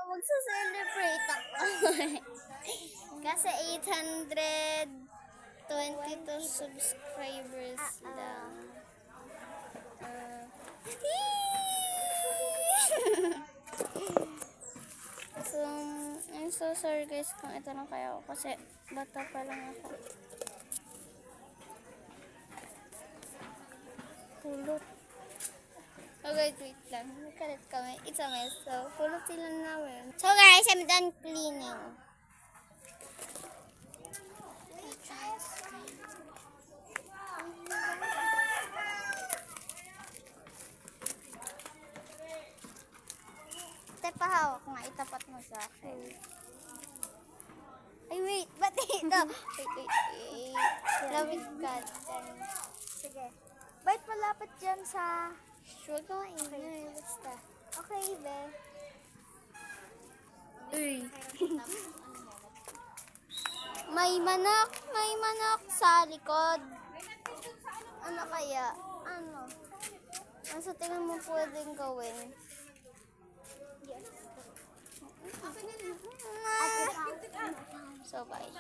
magsa-celebrate ako. Kasi 822 subscribers lang. So, I'm so sorry guys kung ito lang kaya ako kasi bata pa lang ako. Pulot. Okay, wait lang. Nagkalit kami. It's a mess. So, pulot sila namin. So guys, I'm done cleaning. Pahawak nga, itapat mo sa akin. Ay, wait, ba't ito? Wait. Lawig ka. Sige. Bait malapit dyan sa... Huwag ka maingay, basta. Okay, be. Uy. May manok sa likod. Ano kaya? Ano? Ano sa tingin mo pwedeng gawin? Yes. So, bye.